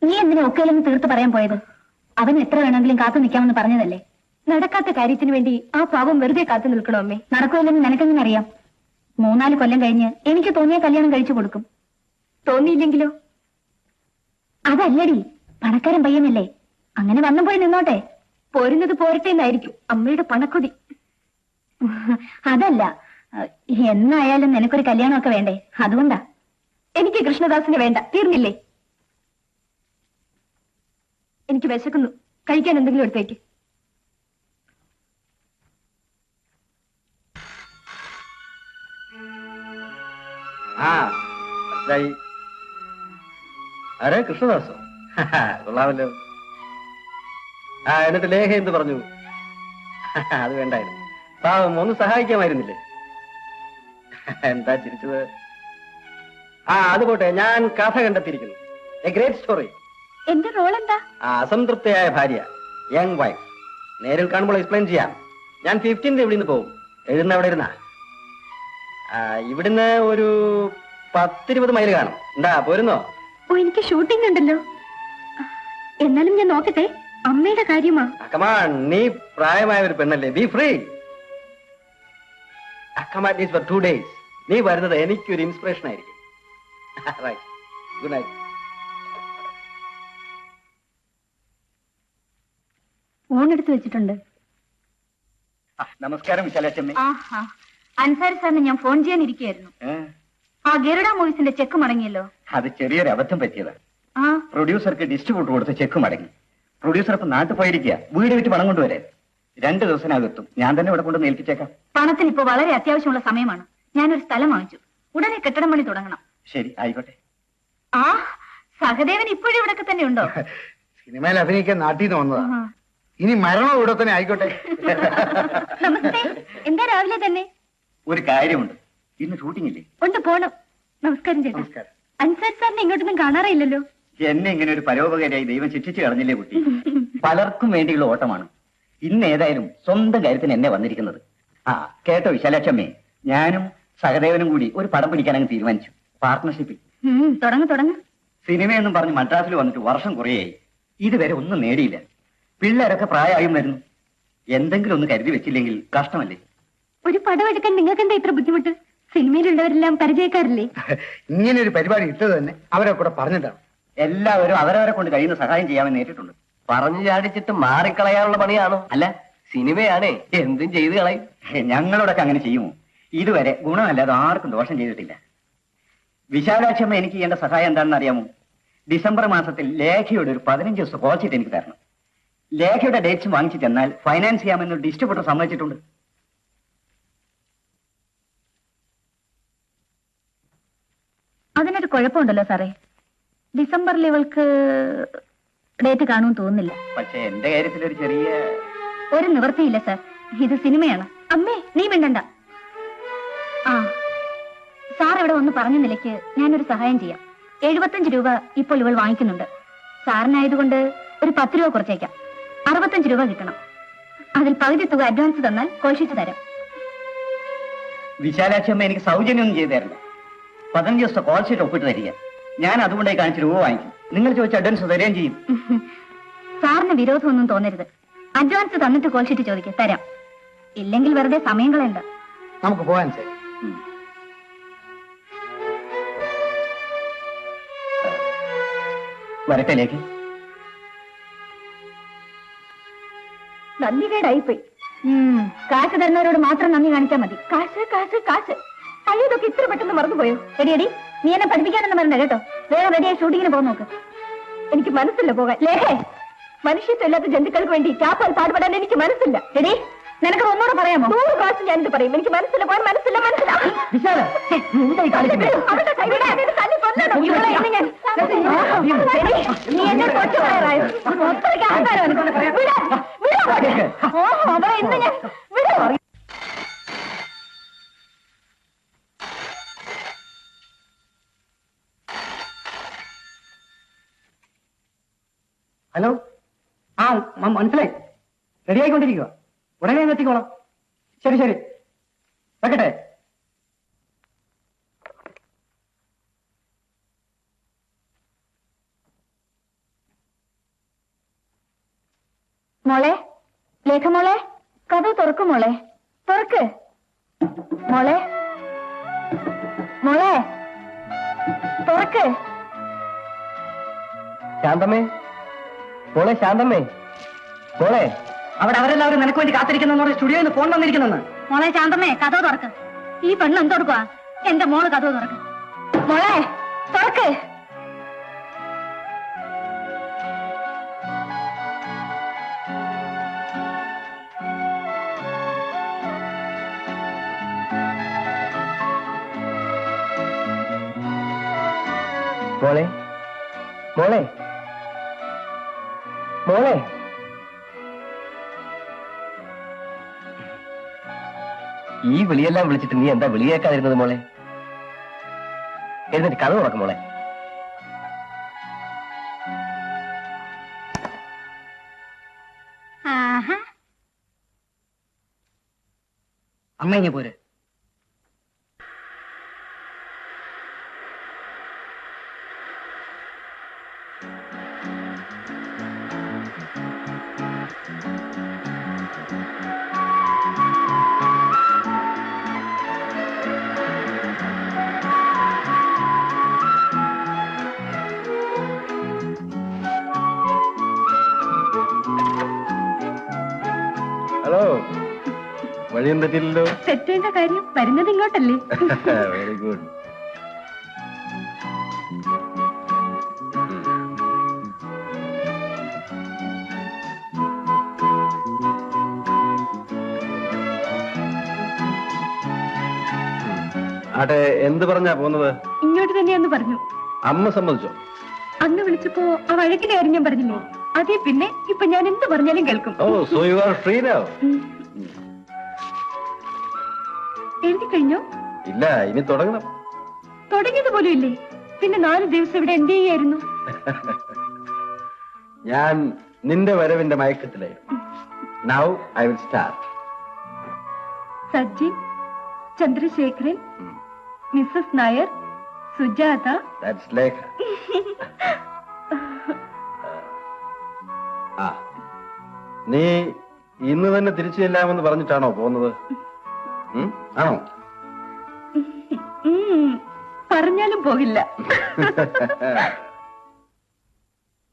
നീ എന്തിനാ ഒക്കെയല്ലെന്ന് തീർത്ത് പറയാൻ പോയത്? അവൻ എത്ര വേണമെങ്കിലും കാത്തു നിൽക്കാമെന്ന് പറഞ്ഞതല്ലേ. നടക്കാത്ത കാര്യത്തിന് വേണ്ടി ആ പാവം വെറുതെ കാത്തു നിൽക്കണോ അമ്മേ? നടക്കുമല്ലെന്ന് നിനക്കെങ്ങനെ അറിയാം? 3-4 കൊല്ലം കഴിഞ്ഞ് എനിക്ക് തോന്നിയ കല്യാണം കഴിച്ചു കൊടുക്കും. തോന്നിയില്ലെങ്കിലോ? അതല്ലടി, പണക്കാരൻ പയ്യനല്ലേ, അങ്ങനെ വന്നു പോയി നിന്നോട്ടെ. പോരുന്നത് പോരട്ടെ എന്നായിരിക്കും അമ്മയുടെ പണക്കൊതി. അതല്ല, എന്നായാലും നിനക്കൊരു കല്യാണമൊക്കെ വേണ്ടേ, അതുകൊണ്ടാ. എനിക്ക് കൃഷ്ണദാസിനെ വേണ്ട, തീർന്നില്ലേ? എനിക്ക് വിശക്കുന്നു, കഴിക്കാൻ എന്തെങ്കിലും എടുത്തേക്ക്. ആരെ? കൃഷ്ണദാസോ? കൊള്ളാമല്ലോ. എന്നിട്ട് ലേഖ എന്ത് പറഞ്ഞു? അത് വേണ്ടായിരുന്നു, പാവം ഒന്ന് സഹായിക്കാമായിരുന്നില്ലേ? എന്താ ചിരിച്ചത്? അത് പോട്ടെ, ഞാൻ കഥ കണ്ടെത്തിയിരിക്കുന്നു. A great story. എന്റെ റോൾ എന്താ? അസംതൃപ്തയായ ഭാര്യ, യങ് വൈഫ്. നേരിൽ കാണുമ്പോൾ എക്സ്പ്ലെയിൻ ചെയ്യാം. ഞാൻ 15th ഇവിടുന്ന് പോകും. എഴുതുന്ന എവിടെ ഇരുന്നാ? ഇവിടുന്ന് ഒരു 10-20 മൈൽ കാണും. എന്താ, പോരുന്നോ? ഓ, എനിക്ക് ഷൂട്ടിംഗ് ഉണ്ടല്ലോ. എന്നാലും ഞാൻ നോക്കട്ടെ, അമ്മയുടെ കാര്യമാ. കമാൺ, നീ പ്രായമായ ഒരു പെണ്ണല്ലേ, be free. Come on, is for 2 days. നീ വരുന്നത് എനിക്കൊരു ഇൻസ്പിറേഷൻ ആയിരിക്കും. Right, good night. ഫോൺ എടുത്ത് വെച്ചിട്ടുണ്ട്. നമസ്കാരം വിശാലച്ചമ്മേ. അൻസാരി സാറിന് ഞാൻ ഫോൺ ചെയ്യാനിരിക്കുകയായിരുന്നു. ആ ഗരുഡ മൂവീസിന്റെ ചെക്ക് മടങ്ങിയല്ലോ. അത് ചെറിയൊരു അബദ്ധം പറ്റിയതാ. പ്രൊഡ്യൂസർക്ക് ഡിസ്ട്രിബ്യൂട്ടർ കൊടുത്ത് ചെക്ക് മടങ്ങി. പ്രൊഡ്യൂസർ ഇപ്പൊ നാട്ടിൽ പോയിരിക്കുക, വീട് വിറ്റ് പണം കൊണ്ടുവരെ. 2 ദിവസത്തിനകത്തും. ഞാൻ തന്നെ ഇവിടെ കൊണ്ട് ഏൽപ്പിച്ചേക്കാം. പണത്തിന് ഇപ്പോ വളരെ അത്യാവശ്യമുള്ള സമയമാണ്. ഞാനൊരു സ്ഥലം വാങ്ങിച്ചു, ഉടനെ കെട്ടിടം പണി തുടങ്ങണം. ശരി, ആയിക്കോട്ടെ. സഹദേവൻ ഇപ്പോഴും ഇവിടൊക്കെ തന്നെ ഉണ്ടോ? സിനിമയിൽ അഭിനയിക്കാൻ നാട്ടിൽ നിന്ന് വന്നതാ. ഇനി മരണം ഇവിടെ തന്നെ ആയിക്കോട്ടെ. നമസ്തേ. എന്താ രാവിലെ തന്നെ? ഒരു കാര്യമുണ്ട്, ഇന്ന് ഷൂട്ടിംഗ് ഇല്ലേ? ഉണ്ട്, പോണം. നമസ്കാരം ചേട്ടാ. അൻസാരി സാറിനെ ഇങ്ങോട്ടൊന്നും കാണാറില്ലല്ലോ. എന്നെ ഇങ്ങനെ ഒരു പരോപകാരിയായി ദൈവം ശിക്ഷിച്ചു കളഞ്ഞില്ലേ കുട്ടി? പലർക്കും വേണ്ടിയുള്ള ഓട്ടമാണ്. ഇന്ന് ഏതായാലും സ്വന്തം കാര്യത്തിന് എന്നെ വന്നിരിക്കുന്നത്. കേട്ടോ വിശാലാക്ഷമ്മേ, ഞാനും സഹദേവനും കൂടി ഒരു പടം പിടിക്കാൻ അങ്ങ് തീരുമാനിച്ചു. പാർട്ട്ണർഷിപ്പിൽ. തുടങ്ങ്. സിനിമയെന്നും പറഞ്ഞ് മദ്രാസിൽ വന്നിട്ട് വർഷം കുറേയായി. ഇതുവരെ ഒന്നും നേടിയില്ല. പിള്ളേരൊക്കെ പ്രായമായും വരുന്നു. എന്തെങ്കിലും ഒന്ന് കരുതി വെച്ചില്ലെങ്കിൽ കഷ്ടമല്ലേ? ഒരു പടം എടുക്കാൻ നിങ്ങൾക്ക് എന്താ ഇത്ര ബുദ്ധിമുട്ട്? സിനിമയിലുള്ളവരെല്ലാം പരിചയക്കാരില്ലേ? ഇങ്ങനെ ഒരു പരിപാടി ഇട്ടത് തന്നെ അവരെ കൂടെ പറഞ്ഞിട്ടാണ്. എല്ലാവരും അവരവരെ കൊണ്ട് കഴിയുന്ന സഹായം ചെയ്യാമെന്ന് നേരിട്ടുണ്ട്. പറഞ്ഞു ചാടിച്ചിട്ട് മാറിക്കളയാനുള്ള പണിയാണോ? അല്ല, സിനിമയാണേ, എന്തും ചെയ്ത് കളയും. ഞങ്ങളോടൊക്കെ അങ്ങനെ ചെയ്യുമോ? ഇതുവരെ ഗുണമല്ലാതെ ആർക്കും ദോഷം ചെയ്തിട്ടില്ല. വിശാലാക്ഷമ്മ എനിക്ക് ചെയ്യേണ്ട സഹായം എന്താണെന്ന് അറിയാമോ? ഡിസംബർ മാസത്തിൽ ലേഖയുടെ ഒരു 15 ദിവസം കോച്ചിട്ട് എനിക്ക് തരണം. ലേഖയുടെ ഡേറ്റ്സ് വാങ്ങിച്ചു തന്നാൽ ഫൈനാൻസ് ചെയ്യാമെന്ന് ഡിസ്ട്രിബ്യൂട്ടർ സമ്മതിച്ചിട്ടുണ്ട്. അതിനൊരു കുഴപ്പമുണ്ടല്ലോ സാറേ. ഡിസംബറിൽ ഇവൾക്ക് ഡേറ്റ് കാണുമെന്ന് തോന്നുന്നില്ല. പക്ഷെ എന്റെ കാര്യത്തിൽ ഒരു ചെറിയ ഒരു നിവൃത്തിയില്ല സാർ, ഇത് സിനിമയാണ്. അമ്മേ, നീ മിണ്ടണ്ട. സാർ ഇവിടെ വന്ന് പറഞ്ഞ നിലയ്ക്ക് ഞാനൊരു സഹായം ചെയ്യാം. 75 രൂപ ഇപ്പോൾ ഇവൾ വാങ്ങിക്കുന്നുണ്ട്. സാറിനായതുകൊണ്ട് ഒരു 10 രൂപ കുറച്ചേക്കാം. 65 രൂപ കിട്ടണം. അതിൽ പകുതി തുക അഡ്വാൻസ് തന്നാൽ കോഷിച്ചു തരാം. വിശാലാക്ഷമ്മ എനിക്ക് സൗജന്യമൊന്നും ചെയ്തു തരില്ല. 15 ദിവസത്തെ കോൾ ഷീറ്റ് ഒപ്പിട്ട് തരിക. ഞാൻ അതുകൊണ്ടായി കാണിച്ച് രൂപ വാങ്ങിക്കും. നിങ്ങൾ ചോദിച്ച അഡ്വാൻസ് തരുകയും ചെയ്യും. സാറിന് വിരോധമൊന്നും തോന്നരുത്. അഡ്വാൻസ് തന്നിട്ട് കോൾ ഷീറ്റ് ചോദിക്കാം, തരാം. ഇല്ലെങ്കിൽ വെറുതെ സമയം കളയണ്ട. നമുക്ക് പോകാൻ സാർ. വരട്ടേലേക്ക് നന്ദികേടായിപ്പോയി. കാശ് തരുന്നവരോട് മാത്രം നന്ദി കാണിച്ചാൽ മതി. കാശ് കാശ് കാശ്. അയ്യോ, ഇതൊക്കെ ഇത്ര പെട്ടെന്ന് മറന്നുപോയോ? എടി, നീ എന്നെ പഠിപ്പിക്കാനൊന്നും വരണ്ട കേട്ടോ. വേഗം റെഡിയായി ഷൂട്ടിങ്ങിന് പോകാൻ നോക്ക്. എനിക്ക് മനസ്സില്ല പോകാൻ. ലേഖേ, മനുഷ്യത്വമില്ലാത്ത ജന്തുക്കൾക്ക് വേണ്ടി ചാപ്പാൽ പാടുപെടാൻ എനിക്ക് മനസ്സില്ല. എടി, നിനക്ക് ഒന്നുകൂടെ പറയാമോ? 100 പ്രാവശ്യം ഞാനിത് പറയും. എനിക്ക് മനസ്സില്ല, പോകാൻ മനസ്സില്ല. നീ എന്നെ കൊച്ചു പറയാറായോ? അത്രയ്ക്ക് ആൾക്കാരോ എനിക്കൊന്ന് പറയാം. അവരെ ഇന്ന് ഞാൻ വിടോ. ഹലോ, മനസ്സിലായി. റെഡി ആയിക്കൊണ്ടിരിക്കുക. ഉടനെ എത്തിക്കോളാം. ശരി ശരി, വെക്കട്ടെ. മോളെ, ലേഖ മോളെ, കഥ തുറക്കും മോളെ, തുറക്ക് മോളെ, മോളെ തുറക്ക്. ശാന്തമ്മേ, മോളെ ശാന്തമ്മേ, മോളെ. അവിടെ അവരെല്ലാവരും നിനക്ക് വേണ്ടി കാത്തിരിക്കുന്ന സ്റ്റുഡിയോയിൽ നിന്ന് ഫോൺ വന്നിരിക്കുന്നെന്ന്. മോളെ ശാന്തമ്മേ, കഥ തുറക്ക്. ഈ പെണ്ണ് എന്തെടുക്കുക? എന്റെ മോള് കഥ തുറക്ക്. മോളെ തുറക്ക്. മോളെ, മോളെ, മോളെ. ഈ വിളിയെല്ലാം വിളിച്ചിട്ട് നീ എന്താ വിളി കേൾക്കാതിരുന്നത് മോളെ? എന്നിട്ട് കഥ തുറക്കും മോളെ. അമ്മ ഇങ്ങനെ പോരെ. ഹലോ, വഴിയും തെറ്റില്ലല്ലോ. തെറ്റേണ്ട കാര്യം, വരുന്നത് ഇങ്ങോട്ടല്ലേ? Very good. ആട്ടെ, എന്ത് പറഞ്ഞാ പോകുന്നത്? ഇങ്ങോട്ട് തന്നെയാന്ന് പറഞ്ഞു. അമ്മ സമ്മതിച്ചോ? അന്ന് വിളിച്ചപ്പോ ആ വഴക്കിന്റെ കാര്യം ഞാൻ പറഞ്ഞില്ലേ, അതേ പിന്നെ ഇപ്പൊ ഞാൻ എന്ത് പറഞ്ഞാലും കേൾക്കും. Oh, so you are free now. എഴുതി കഴിഞ്ഞോ? ഇല്ല, ഇനി തുടങ്ങണം. തുടങ്ങിയത് പോലും ഇല്ലേ? പിന്നെ 4 ദിവസം ഇവിടെ എന്ത് ചെയ്യായിരുന്നു? ഞാൻ നിന്റെ വരവിന്റെ മയക്കത്തിലായിരുന്നു. Now I will start. Sachin, Chandrasekharan, Mrs Nair, Sujatha. That's Lekha. ആ, നീ ഇന്ന് തന്നെ തിരിച്ചു ചെല്ലാമെന്ന് പറഞ്ഞിട്ടാണോ പോകുന്നത്? ആണോ? പറഞ്ഞാലും പോകില്ല.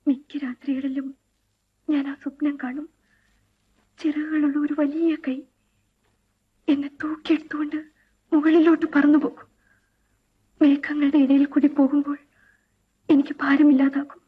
മിക്ക രാത്രികളിലും ഞാൻ ആ സ്വപ്നം കാണും. ചിറകുകളുള്ള ഒരു വലിയ കൈ എന്നെ തൂക്കിയെടുത്തുകൊണ്ട് മുകളിലോട്ട് പറന്നു പോകും. മേഘങ്ങളുടെ ഇടയിൽ കൂടി പോകുമ്പോൾ എനിക്ക് ഭാരമില്ലാതാകും.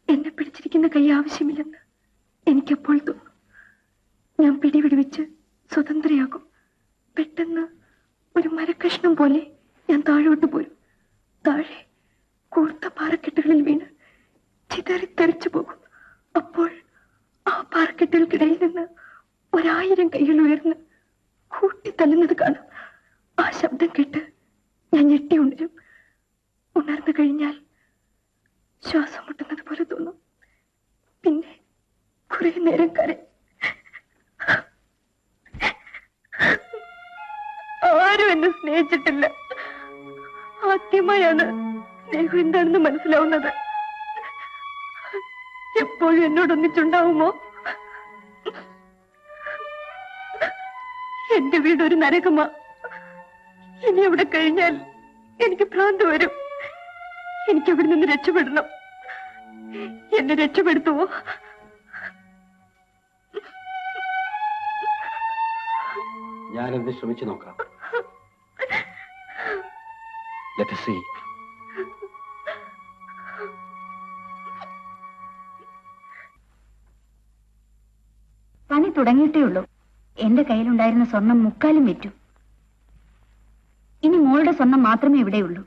എന്നെ പിടിച്ചിരിക്കുന്ന കൈ ആവശ്യമില്ലെന്ന് എനിക്കപ്പോൾ തോന്നും. ഞാൻ പിടിവിടുവിച്ച് സ്വതന്ത്രയാകും. പെട്ടെന്ന് ഒരു മരക്കഷ്ണം പോലെ ഞാൻ താഴോട്ട് പോരും. താഴെ കൂർത്ത പാറക്കെട്ടുകളിൽ വീണ് ചിതറിത്തെറിച്ചു പോകും. അപ്പോൾ ആ പാറക്കെട്ടുകൾക്കിടയിൽ നിന്ന് 1000 കൈകൾ ഉയർന്ന് കൂട്ടിത്തല്ലുന്നത് കാണാം. ആ ശബ്ദം കേട്ട് ഞാൻ ഞെട്ടി ഉണരും. ഉണർന്നു കഴിഞ്ഞാൽ ശ്വാസം മുട്ടുന്നത് പോലെ തോന്നും. പിന്നെ കുറെ നേരം കരയും. ആരും എന്നെ സ്നേഹിച്ചിട്ടില്ല. ആദ്യമായാണ് സ്നേഹം എന്താണെന്ന് മനസ്സിലാവുന്നത്. എപ്പോഴും എന്നോടൊന്നിച്ചുണ്ടാവുമോ? എന്റെ വീടൊരു നരകമാ. ഇനി അവിടെ കഴിഞ്ഞാൽ എനിക്ക് ഭ്രാന്ത് വരും. എനിക്ക് അവിടെ നിന്ന് രക്ഷപ്പെടണം. എന്നെ രക്ഷപ്പെടുത്തുവോ? ഞാനെന്ത് ശ്രമിച്ചു നോക്കാം. Let us see. പണി തുടങ്ങിയിട്ടേ ഉള്ളൂ. എന്റെ കയ്യിലുണ്ടായിരുന്ന സ്വർണം 3/4 വിറ്റു. ഇനി മോളുടെ സ്വർണം മാത്രമേ ഇവിടെയുള്ളൂ.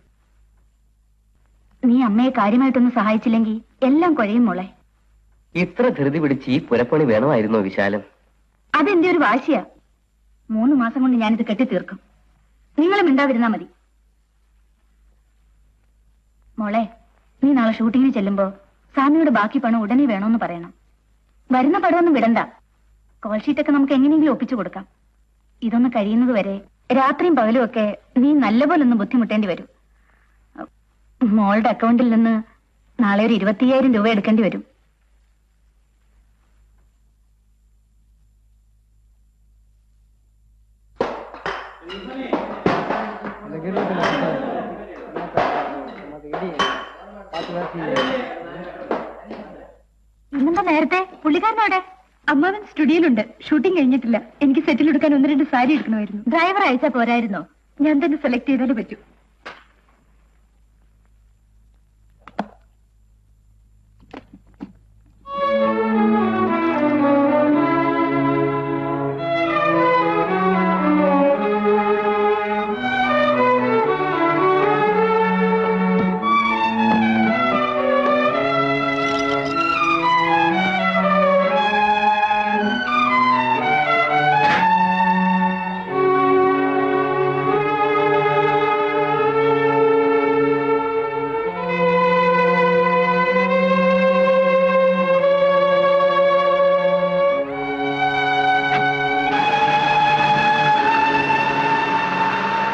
നീ അമ്മയെ കാര്യമായിട്ടൊന്ന് സഹായിച്ചില്ലെങ്കിൽ എല്ലാം കുഴയും മോളെ. ഇത്ര ധൃതി പിടിച്ച് ഈ പുരപ്പണി വേണമായിരുന്നോ വിശാലം? അതെന്റെ ഒരു വാശിയാ. 3 മാസം കൊണ്ട് ഞാനിത് കെട്ടിത്തീർക്കും. നിങ്ങൾ മിണ്ടാതിരുന്നാ മതി. മോളെ, നീ നാളെ ഷൂട്ടിങ്ങിന് ചെല്ലുമ്പോ സാമിയുടെ ബാക്കി പണം ഉടനെ വേണമെന്ന് പറയണം. വരുന്ന പടമൊന്നും വിടണ്ട. കോൾ ഷീറ്റൊക്കെ നമുക്ക് എങ്ങനെയെങ്കിലും ഒപ്പിച്ചു കൊടുക്കാം. ഇതൊന്ന് കഴിയുന്നത് വരെ രാത്രിയും പകലും ഒക്കെ നീ നല്ലപോലെ ഒന്ന് ബുദ്ധിമുട്ടേണ്ടി വരും. മോളുടെ അക്കൗണ്ടിൽ നിന്ന് നാളെ ഒരു 25,000 രൂപ എടുക്കേണ്ടി വരും. ഇന്നെന്താ നേരത്തെ പുള്ളിക്കാരനോടെ? അമ്മാവൻ സ്റ്റുഡിയോയിലുണ്ട്. ഷൂട്ടിംഗ് കഴിഞ്ഞിട്ടില്ല. എനിക്ക് സെറ്റിൽ എടുക്കാൻ 1-2 സാരി എടുക്കണമായിരുന്നു. ഡ്രൈവർ അയച്ചാ പോരായിരുന്നോ? ഞാൻ തന്നെ സെലക്ട് ചെയ്താലേ പറ്റൂ.